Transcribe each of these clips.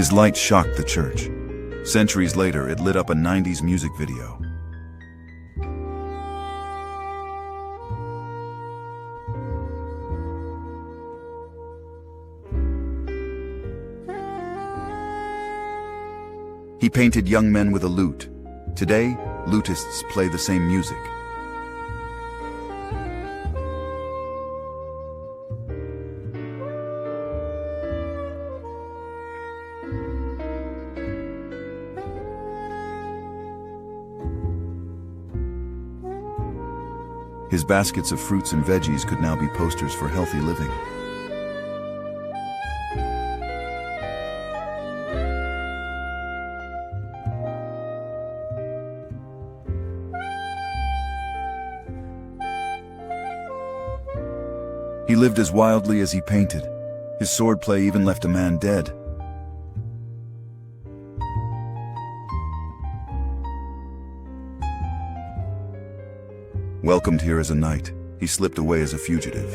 His light shocked the church. Centuries later, it lit up a 90s music video. He painted young men with a lute. Today, lutists play the same music. His baskets of fruits and veggies could now be posters for healthy living. He lived as wildly as he painted. His swordplay even left a man dead. Welcomed here as a knight, he slipped away as a fugitive.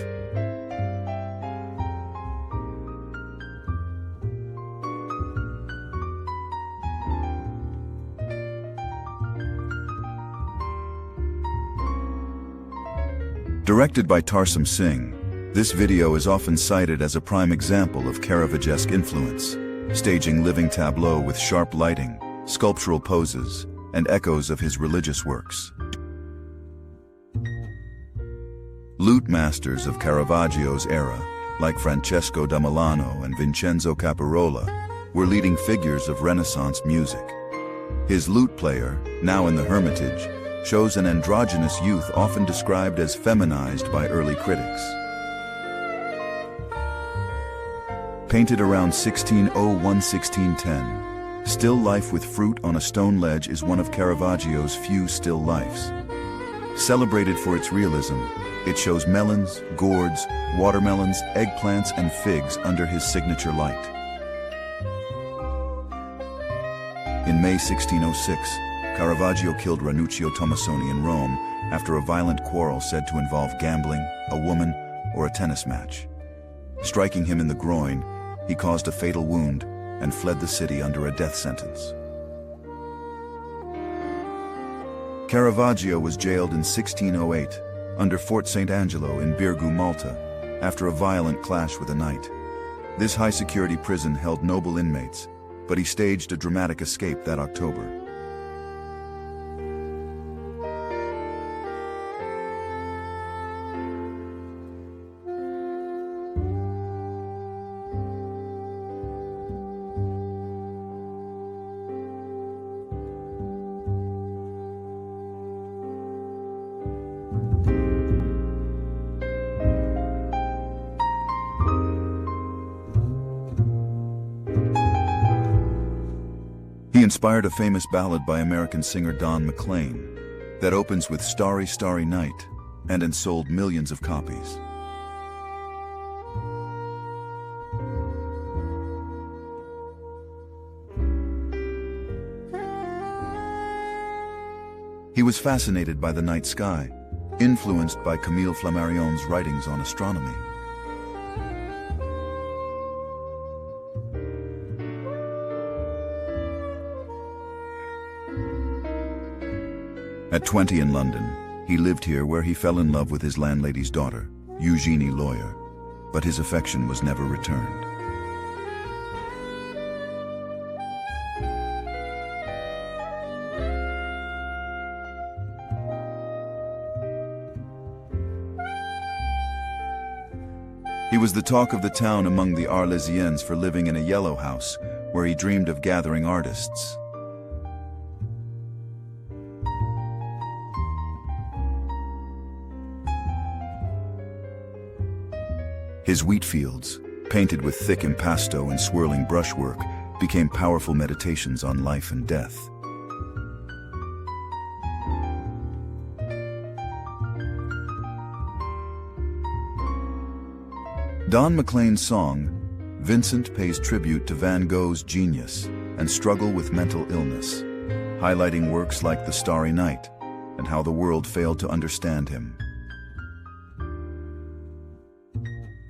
Directed by Tarsum Singh, this video is often cited as a prime example of Caravagesque influence, staging living tableau with sharp lighting, sculptural poses, and echoes of his religious works. Lute masters of Caravaggio's era, like Francesco da Milano and Vincenzo Caparola, were leading figures of Renaissance music. His lute player, now in the Hermitage, shows an androgynous youth often described as feminized by early critics. Painted around 1601–1610, Still Life with Fruit on a Stone Ledge is one of Caravaggio's few still lifes. Celebrated for its realism, it shows melons, gourds, watermelons, eggplants, and figs under his signature light. In May 1606, Caravaggio killed Ranuccio Tomassoni in Rome after a violent quarrel said to involve gambling, a woman, or a tennis match. Striking him in the groin, he caused a fatal wound and fled the city under a death sentence. Caravaggio was jailed in 1608 under Fort St. Angelo in Birgu, Malta, after a violent clash with a knight. This high-security prison held noble inmates, but he staged a dramatic escape that October. He inspired a famous ballad by American singer Don McLean that opens with Starry, Starry Night and sold millions of copies. He was fascinated by the night sky, influenced by Camille Flammarion's writings on astronomy. At 20 in London, he lived here where he fell in love with his landlady's daughter, Eugenie Lawyer, but his affection was never returned. He was the talk of the town among the Arlésiens for living in a yellow house where he dreamed of gathering artists. His wheat fields, painted with thick impasto and swirling brushwork, became powerful meditations on life and death. Don McLean's song, Vincent pays tribute to Van Gogh's genius and struggle with mental illness, highlighting works like The Starry Night and how the world failed to understand him.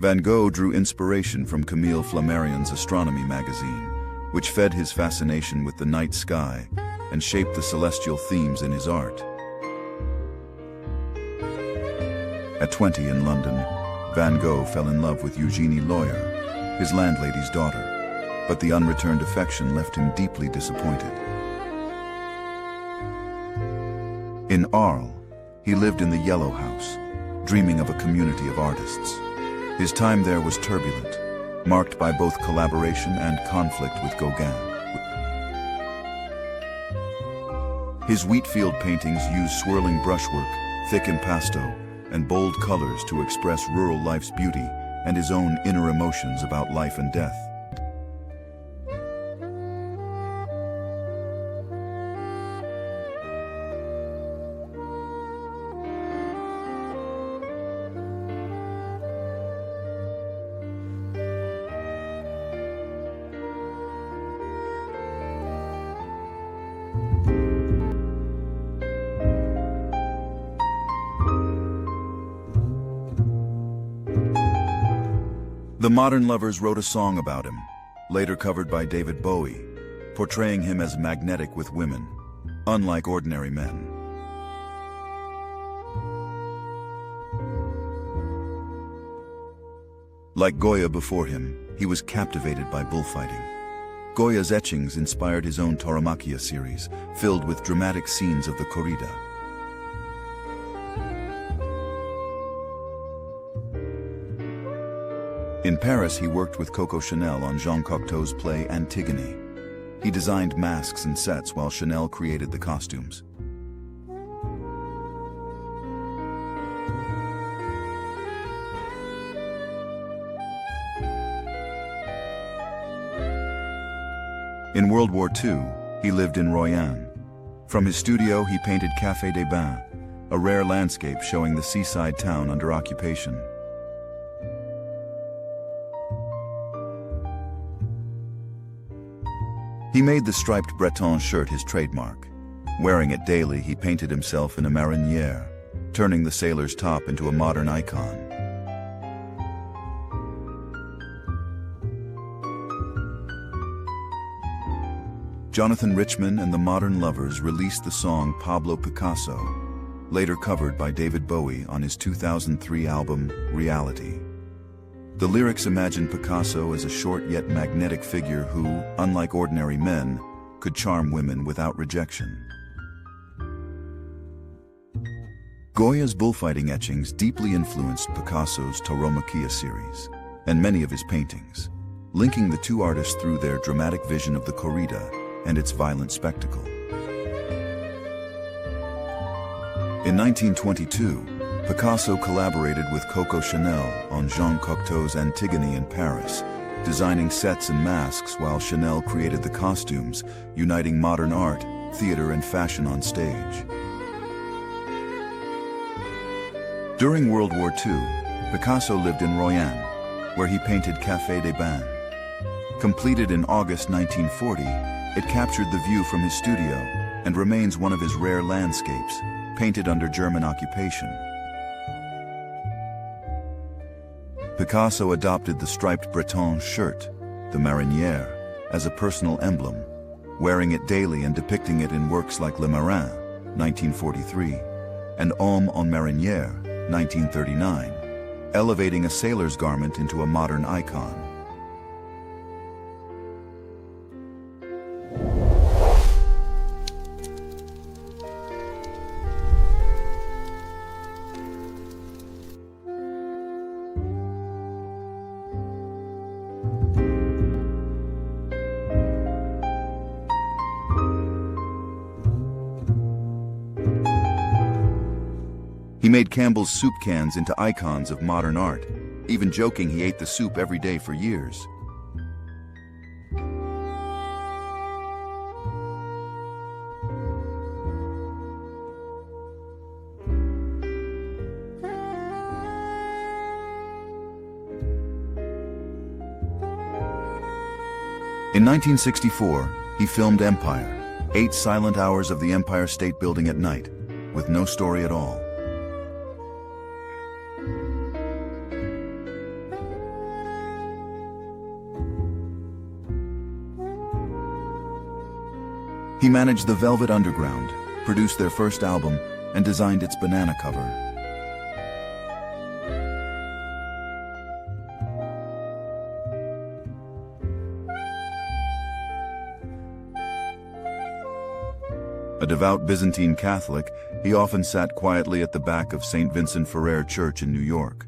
Van Gogh drew inspiration from Camille Flammarion's astronomy magazine, which fed his fascination with the night sky and shaped the celestial themes in his art. At 20 in London, Van Gogh fell in love with Eugenie Loyer, his landlady's daughter, but the unreturned affection left him deeply disappointed. In Arles, he lived in the Yellow House, dreaming of a community of artists. His time there was turbulent, marked by both collaboration and conflict with Gauguin. His wheatfield paintings use swirling brushwork, thick impasto, and bold colors to express rural life's beauty and his own inner emotions about life and death. The Modern Lovers wrote a song about him, later covered by David Bowie, portraying him as magnetic with women, unlike ordinary men. Like Goya before him, he was captivated by bullfighting. Goya's etchings inspired his own Tauromachia series, filled with dramatic scenes of the corrida. In Paris, he worked with Coco Chanel on Jean Cocteau's play Antigone. He designed masks and sets while Chanel created the costumes. In World War II, he lived in Royan. From his studio, he painted Café des Bains, a rare landscape showing the seaside town under occupation. He made the striped Breton shirt his trademark. Wearing it daily, he painted himself in a marinière, turning the sailor's top into a modern icon. Jonathan Richman and the Modern Lovers released the song Pablo Picasso, later covered by David Bowie on his 2003 album, Reality. The lyrics imagine Picasso as a short yet magnetic figure who, unlike ordinary men, could charm women without rejection. Goya's bullfighting etchings deeply influenced Picasso's Tauromachia series, and many of his paintings, linking the two artists through their dramatic vision of the corrida and its violent spectacle. In 1922, Picasso collaborated with Coco Chanel on Jean Cocteau's Antigone in Paris, designing sets and masks while Chanel created the costumes, uniting modern art, theater, and fashion on stage. During World War II, Picasso lived in Royan, where he painted Café des Bains. Completed in August 1940, it captured the view from his studio and remains one of his rare landscapes, painted under German occupation. Picasso adopted the striped Breton shirt, the marinière, as a personal emblem, wearing it daily and depicting it in works like Le Marin, 1943, and Homme en marinière, 1939, elevating a sailor's garment into a modern icon. He made Campbell's soup cans into icons of modern art, even joking he ate the soup every day for years. In 1964, he filmed Empire, 8 silent hours of the Empire State Building at night, with no story at all. He managed the Velvet Underground, produced their first album, and designed its banana cover. A devout Byzantine Catholic, he often sat quietly at the back of St. Vincent Ferrer Church in New York.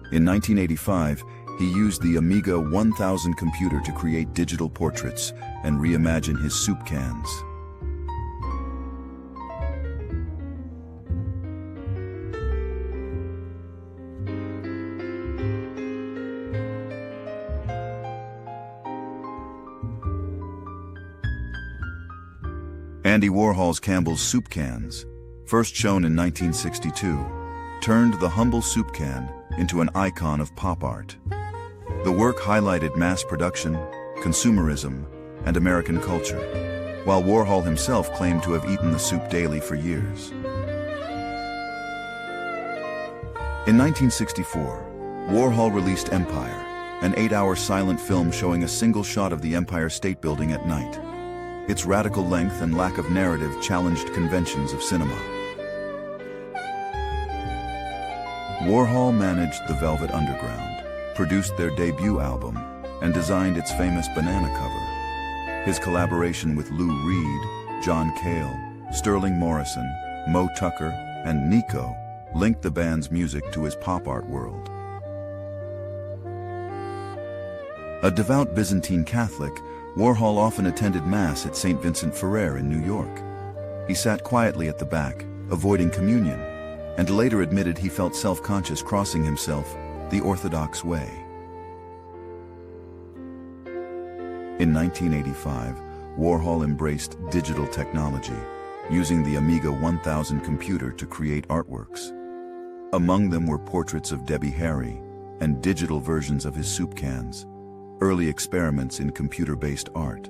In 1985, he used the Amiga 1000 computer to create digital portraits and reimagine his soup cans. Andy Warhol's Campbell's soup cans, first shown in 1962, turned the humble soup can into an icon of pop art. The work highlighted mass production, consumerism, and American culture, while Warhol himself claimed to have eaten the soup daily for years. In 1964, Warhol released Empire, an 8-hour silent film showing a single shot of the Empire State Building at night. Its radical length and lack of narrative challenged conventions of cinema. Warhol managed the Velvet Underground, produced their debut album, and designed its famous banana cover. His collaboration with Lou Reed, John Cale, Sterling Morrison, Moe Tucker, and Nico linked the band's music to his pop art world. A devout Byzantine Catholic, Warhol often attended Mass at St. Vincent Ferrer in New York. He sat quietly at the back, avoiding communion, and later admitted he felt self-conscious crossing himself the Orthodox way. In 1985, Warhol embraced digital technology, using the Amiga 1000 computer to create artworks. Among them were portraits of Debbie Harry and digital versions of his soup cans, early experiments in computer-based art.